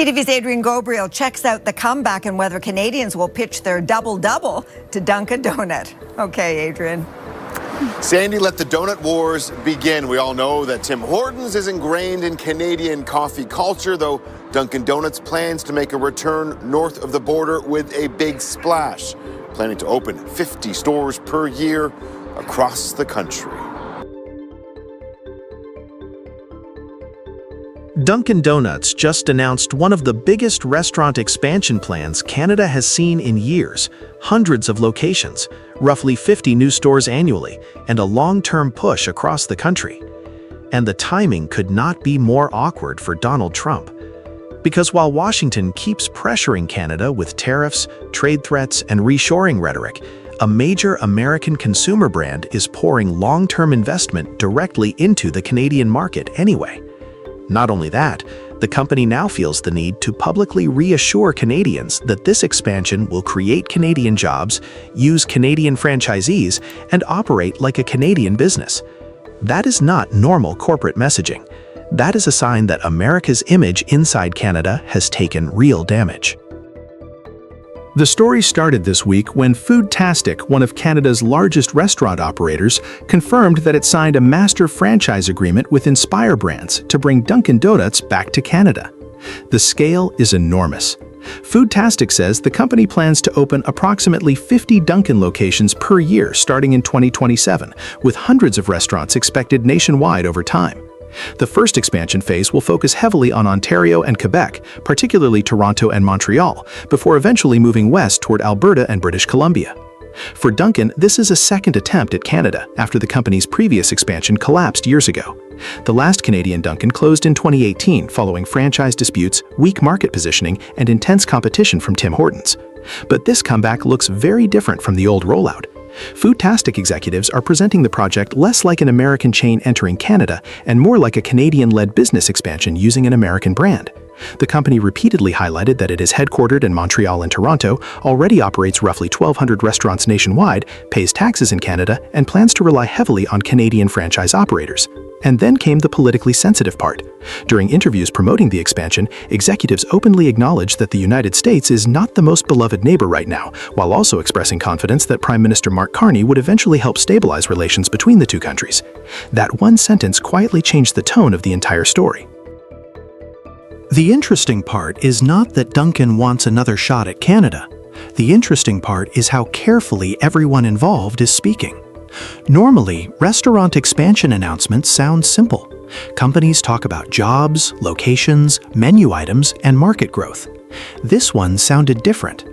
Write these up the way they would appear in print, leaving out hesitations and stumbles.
CTV's Adrian Gobriel checks out the comeback and whether Canadians will pitch their double-double to Dunkin Donut. Okay, Adrian. Sandy, let the donut wars begin. We all know that Tim Hortons is ingrained in Canadian coffee culture, though Dunkin Donuts plans to make a return north of the border with a big splash, planning to open 50 stores per year across the country. Dunkin Donuts just announced one of the biggest restaurant expansion plans Canada has seen in years, hundreds of locations, roughly 50 new stores annually, and a long-term push across the country. And the timing could not be more awkward for Donald Trump. Because while Washington keeps pressuring Canada with tariffs, trade threats, and reshoring rhetoric, a major American consumer brand is pouring long-term investment directly into the Canadian market anyway. Not only that, the company now feels the need to publicly reassure Canadians that this expansion will create Canadian jobs, use Canadian franchisees, and operate like a Canadian business. That is not normal corporate messaging. That is a sign that America's image inside Canada has taken real damage. The story started this week when Foodtastic, one of Canada's largest restaurant operators, confirmed that it signed a master franchise agreement with Inspire Brands to bring Dunkin Donuts back to Canada. The scale is enormous. Foodtastic says the company plans to open approximately 50 Dunkin locations per year starting in 2027, with hundreds of restaurants expected nationwide over time. The first expansion phase will focus heavily on Ontario and Quebec, particularly Toronto and Montreal, before eventually moving west toward Alberta and British Columbia. For Dunkin, this is a second attempt at Canada after the company's previous expansion collapsed years ago. The last Canadian Dunkin closed in 2018 following franchise disputes, weak market positioning, and intense competition from Tim Hortons. But this comeback looks very different from the old rollout. Foodtastic executives are presenting the project less like an American chain entering Canada and more like a Canadian-led business expansion using an American brand. The company repeatedly highlighted that it is headquartered in Montreal and Toronto, already operates roughly 1,200 restaurants nationwide, pays taxes in Canada, and plans to rely heavily on Canadian franchise operators. And then came the politically sensitive part. During interviews promoting the expansion, executives openly acknowledged that the United States is not the most beloved neighbor right now, while also expressing confidence that Prime Minister Carney would eventually help stabilize relations between the two countries. That one sentence quietly changed the tone of the entire story. The interesting part is not that Dunkin wants another shot at Canada. The interesting part is how carefully everyone involved is speaking. Normally, restaurant expansion announcements sound simple. Companies talk about jobs, locations, menu items, and market growth. This one sounded different.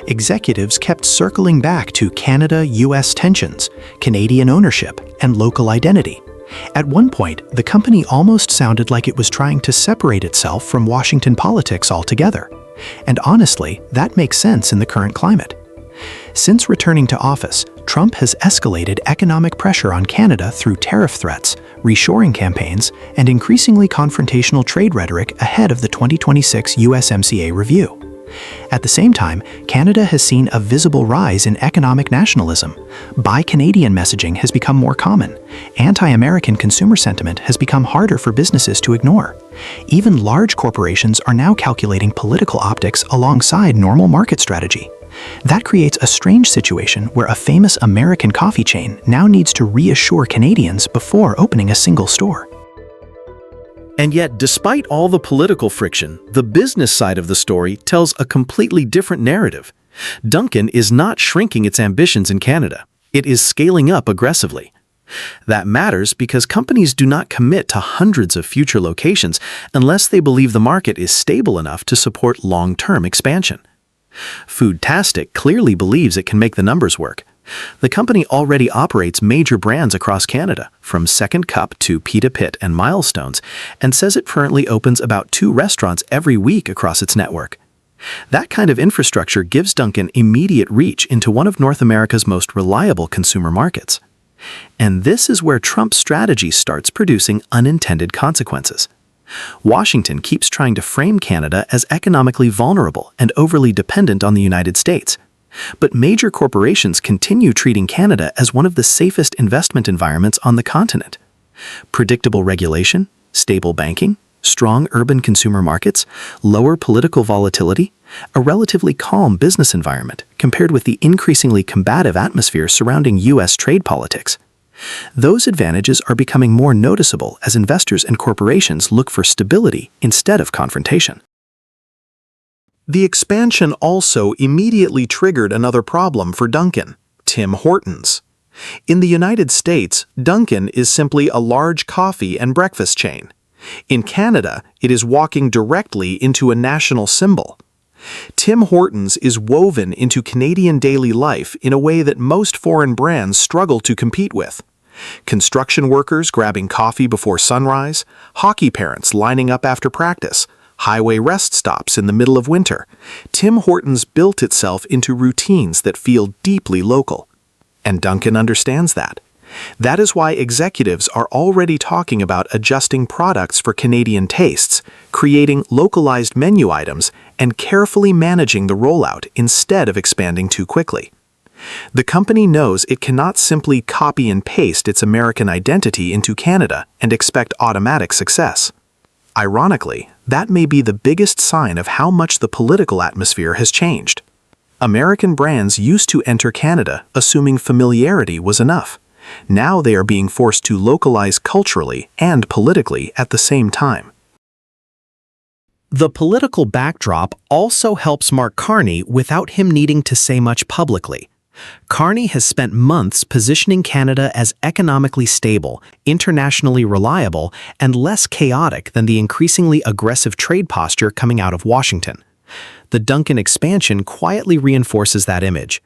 Executives kept circling back to Canada-US tensions, Canadian ownership, and local identity. At one point, the company almost sounded like it was trying to separate itself from Washington politics altogether. And honestly, that makes sense in the current climate. Since returning to office, Trump has escalated economic pressure on Canada through tariff threats, reshoring campaigns, and increasingly confrontational trade rhetoric ahead of the 2026 USMCA review. At the same time, Canada has seen a visible rise in economic nationalism. Buy Canadian messaging has become more common. Anti-American consumer sentiment has become harder for businesses to ignore. Even large corporations are now calculating political optics alongside normal market strategy. That creates a strange situation where a famous American coffee chain now needs to reassure Canadians before opening a single store. And yet, despite all the political friction, the business side of the story tells a completely different narrative. Dunkin is not shrinking its ambitions in Canada. It is scaling up aggressively. That matters because companies do not commit to hundreds of future locations unless they believe the market is stable enough to support long-term expansion. Foodtastic clearly believes it can make the numbers work. The company already operates major brands across Canada, from Second Cup to Pita Pit and Milestones, and says it currently opens about 2 restaurants every week across its network. That kind of infrastructure gives Dunkin immediate reach into one of North America's most reliable consumer markets. And this is where Trump's strategy starts producing unintended consequences. Washington keeps trying to frame Canada as economically vulnerable and overly dependent on the United States. But major corporations continue treating Canada as one of the safest investment environments on the continent. Predictable regulation, stable banking, strong urban consumer markets, lower political volatility, a relatively calm business environment compared with the increasingly combative atmosphere surrounding U.S. trade politics. Those advantages are becoming more noticeable as investors and corporations look for stability instead of confrontation. The expansion also immediately triggered another problem for Dunkin', Tim Hortons. In the United States, Dunkin' is simply a large coffee and breakfast chain. In Canada, it is walking directly into a national symbol. Tim Hortons is woven into Canadian daily life in a way that most foreign brands struggle to compete with. Construction workers grabbing coffee before sunrise, hockey parents lining up after practice, highway rest stops in the middle of winter. Tim Hortons built itself into routines that feel deeply local. And Dunkin' understands that. That is why executives are already talking about adjusting products for Canadian tastes, creating localized menu items, and carefully managing the rollout instead of expanding too quickly. The company knows it cannot simply copy and paste its American identity into Canada and expect automatic success. Ironically, that may be the biggest sign of how much the political atmosphere has changed. American brands used to enter Canada assuming familiarity was enough. Now they are being forced to localize culturally and politically at the same time. The political backdrop also helps Mark Carney without him needing to say much publicly. Carney has spent months positioning Canada as economically stable, internationally reliable, and less chaotic than the increasingly aggressive trade posture coming out of Washington. The Dunkin' expansion quietly reinforces that image.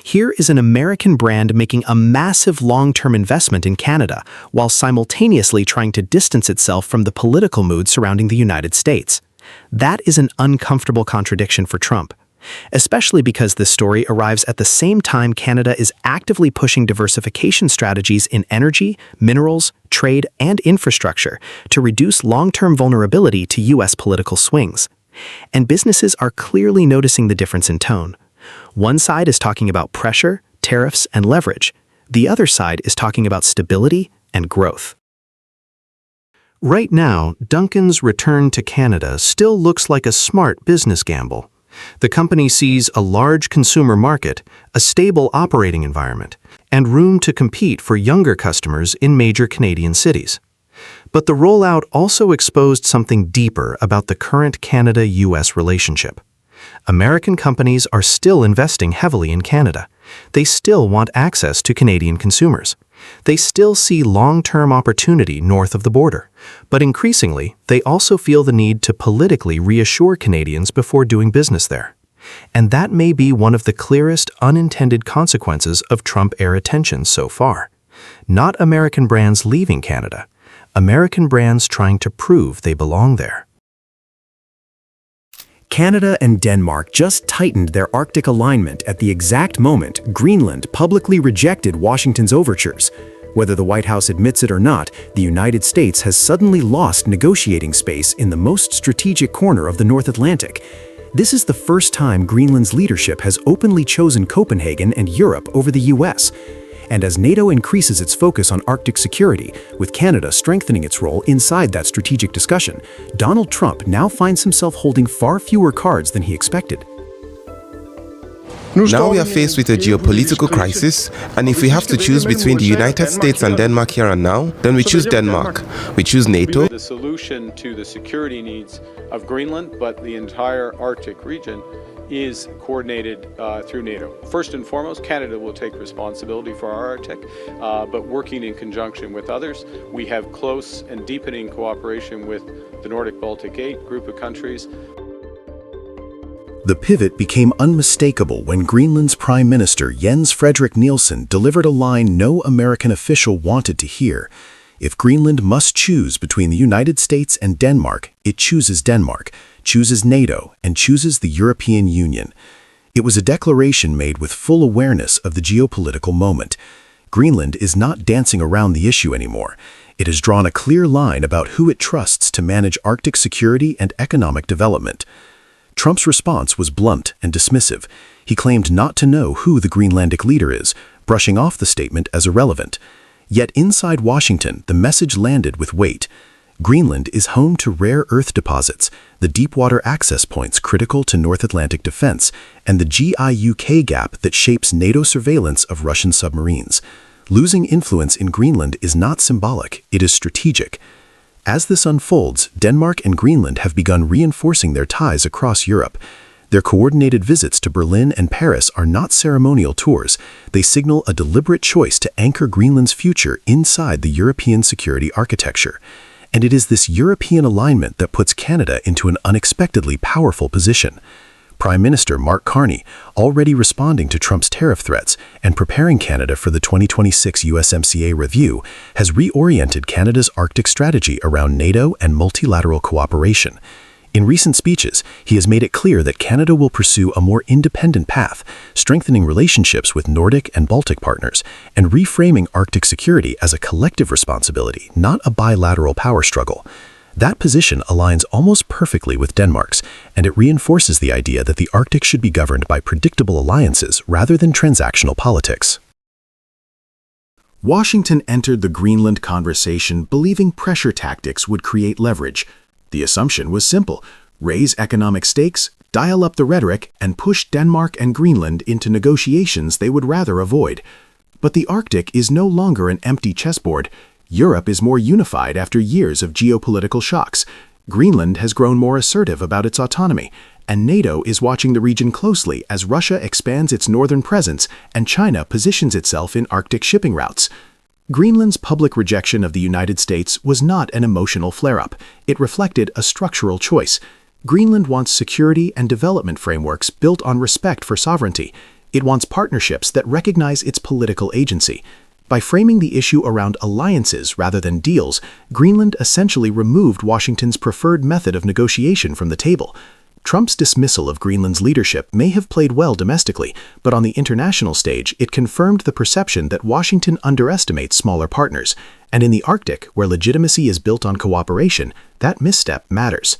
Here is an American brand making a massive long-term investment in Canada, while simultaneously trying to distance itself from the political mood surrounding the United States. That is an uncomfortable contradiction for Trump, especially because this story arrives at the same time Canada is actively pushing diversification strategies in energy, minerals, trade, and infrastructure to reduce long-term vulnerability to U.S. political swings. And businesses are clearly noticing the difference in tone. One side is talking about pressure, tariffs, and leverage. The other side is talking about stability and growth. Right now, Dunkin's return to Canada still looks like a smart business gamble. The company sees a large consumer market, a stable operating environment, and room to compete for younger customers in major Canadian cities. But the rollout also exposed something deeper about the current Canada-US relationship. American companies are still investing heavily in Canada. They still want access to Canadian consumers. They still see long-term opportunity north of the border. But increasingly, they also feel the need to politically reassure Canadians before doing business there. And that may be one of the clearest unintended consequences of Trump-era tensions so far. Not American brands leaving Canada. American brands trying to prove they belong there. Canada and Denmark just tightened their Arctic alignment at the exact moment Greenland publicly rejected Washington's overtures. Whether the White House admits it or not, the United States has suddenly lost negotiating space in the most strategic corner of the North Atlantic. This is the first time Greenland's leadership has openly chosen Copenhagen and Europe over the US. And as NATO increases its focus on Arctic security, with Canada strengthening its role inside that strategic discussion, Donald Trump now finds himself holding far fewer cards than he expected. Now we are faced with a geopolitical crisis, and if we have to choose between the United States and Denmark here and now, then we choose Denmark. We choose NATO. The solution to the security needs of Greenland, but the entire Arctic region, is coordinated through NATO. First and foremost, Canada will take responsibility for our Arctic, but working in conjunction with others. We have close and deepening cooperation with the Nordic-Baltic 8 group of countries. The pivot became unmistakable when Greenland's Prime Minister Jens Frederik Nielsen delivered a line no American official wanted to hear. If Greenland must choose between the United States and Denmark, it chooses Denmark, chooses NATO, and chooses the European Union. It was a declaration made with full awareness of the geopolitical moment. Greenland is not dancing around the issue anymore. It has drawn a clear line about who it trusts to manage Arctic security and economic development. Trump's response was blunt and dismissive. He claimed not to know who the Greenlandic leader is, brushing off the statement as irrelevant. Yet inside Washington, the message landed with weight. Greenland is home to rare earth deposits, the deep-water access points critical to North Atlantic defense, and the GIUK gap that shapes NATO surveillance of Russian submarines. Losing influence in Greenland is not symbolic, it is strategic. As this unfolds, Denmark and Greenland have begun reinforcing their ties across Europe. Their coordinated visits to Berlin and Paris are not ceremonial tours. They signal a deliberate choice to anchor Greenland's future inside the European security architecture. And it is this European alignment that puts Canada into an unexpectedly powerful position. Prime Minister Mark Carney, already responding to Trump's tariff threats and preparing Canada for the 2026 USMCA review, has reoriented Canada's Arctic strategy around NATO and multilateral cooperation. In recent speeches, he has made it clear that Canada will pursue a more independent path, strengthening relationships with Nordic and Baltic partners, and reframing Arctic security as a collective responsibility, not a bilateral power struggle. That position aligns almost perfectly with Denmark's, and it reinforces the idea that the Arctic should be governed by predictable alliances rather than transactional politics. Washington entered the Greenland conversation believing pressure tactics would create leverage. The assumption was simple: raise economic stakes, dial up the rhetoric, and push Denmark and Greenland into negotiations they would rather avoid. But the Arctic is no longer an empty chessboard. Europe is more unified after years of geopolitical shocks. Greenland has grown more assertive about its autonomy, and NATO is watching the region closely as Russia expands its northern presence and China positions itself in Arctic shipping routes. Greenland's public rejection of the United States was not an emotional flare-up. It reflected a structural choice. Greenland wants security and development frameworks built on respect for sovereignty. It wants partnerships that recognize its political agency. By framing the issue around alliances rather than deals, Greenland essentially removed Washington's preferred method of negotiation from the table. Trump's dismissal of Greenland's leadership may have played well domestically, but on the international stage, it confirmed the perception that Washington underestimates smaller partners. And in the Arctic, where legitimacy is built on cooperation, that misstep matters.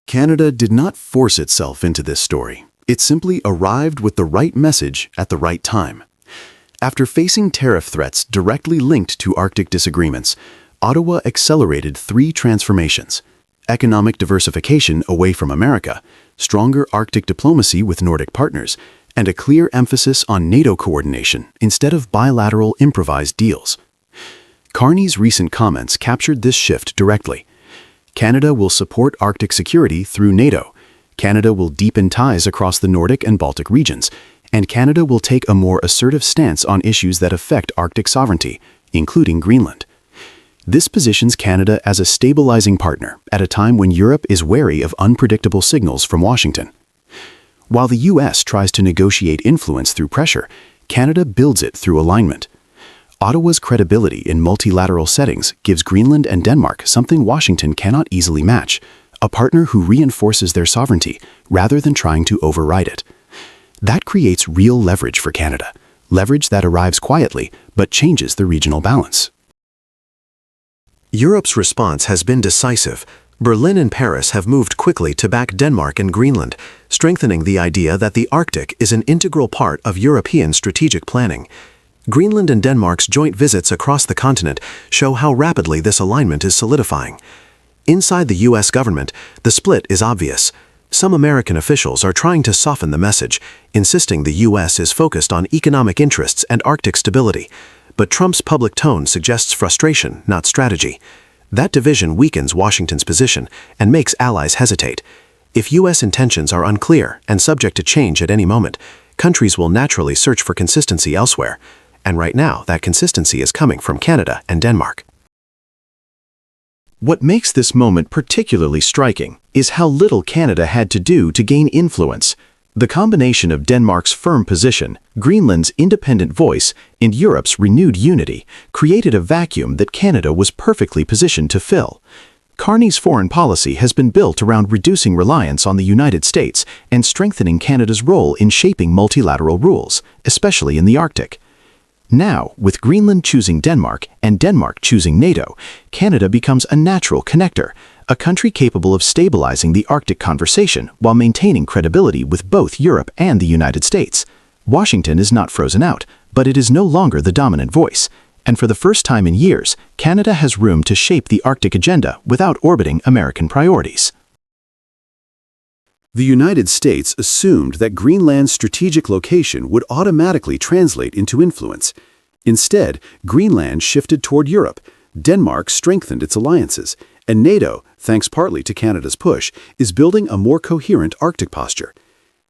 Canada did not force itself into this story. It simply arrived with the right message at the right time. After facing tariff threats directly linked to Arctic disagreements, Ottawa accelerated 3 transformations: economic diversification away from America, stronger Arctic diplomacy with Nordic partners, and a clear emphasis on NATO coordination instead of bilateral improvised deals. Carney's recent comments captured this shift directly. Canada will support Arctic security through NATO. Canada will deepen ties across the Nordic and Baltic regions, and Canada will take a more assertive stance on issues that affect Arctic sovereignty, including Greenland. This positions Canada as a stabilizing partner at a time when Europe is wary of unpredictable signals from Washington. While the U.S. tries to negotiate influence through pressure, Canada builds it through alignment. Ottawa's credibility in multilateral settings gives Greenland and Denmark something Washington cannot easily match: a partner who reinforces their sovereignty rather than trying to override it. That creates real leverage for Canada, leverage that arrives quietly but changes the regional balance. Europe's response has been decisive. Berlin and Paris have moved quickly to back Denmark and Greenland, strengthening the idea that the Arctic is an integral part of European strategic planning. Greenland and Denmark's joint visits across the continent show how rapidly this alignment is solidifying. Inside the U.S. government, the split is obvious. Some American officials are trying to soften the message, insisting the U.S. is focused on economic interests and Arctic stability. But Trump's public tone suggests frustration, not strategy. That division weakens Washington's position and makes allies hesitate. If U.S. intentions are unclear and subject to change at any moment, countries will naturally search for consistency elsewhere. And right now, that consistency is coming from Canada and Denmark. What makes this moment particularly striking is how little Canada had to do to gain influence. The combination of Denmark's firm position, Greenland's independent voice, and Europe's renewed unity created a vacuum that Canada was perfectly positioned to fill. Carney's foreign policy has been built around reducing reliance on the United States and strengthening Canada's role in shaping multilateral rules, especially in the Arctic. Now, with Greenland choosing Denmark and Denmark choosing NATO, Canada becomes a natural connector, a country capable of stabilizing the Arctic conversation while maintaining credibility with both Europe and the United States. Washington is not frozen out, but it is no longer the dominant voice, And for the first time in years, Canada has room to shape the Arctic agenda without orbiting American priorities. The United States assumed that Greenland's strategic location would automatically translate into influence. Instead, Greenland shifted toward Europe, Denmark strengthened its alliances, and NATO, thanks partly to Canada's push, is building a more coherent Arctic posture.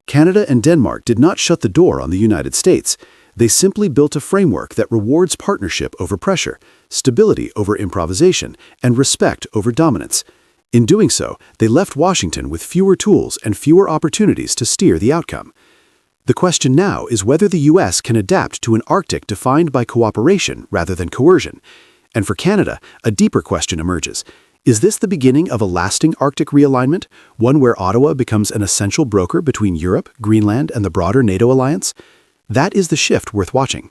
Canada and Denmark did not shut the door on the United States. They simply built a framework that rewards partnership over pressure, stability over improvisation, and respect over dominance. In doing so, they left Washington with fewer tools and fewer opportunities to steer the outcome. The question now is whether the U.S. can adapt to an Arctic defined by cooperation rather than coercion. And for Canada, a deeper question emerges. Is this the beginning of a lasting Arctic realignment, one where Ottawa becomes an essential broker between Europe, Greenland, and the broader NATO alliance? That is the shift worth watching.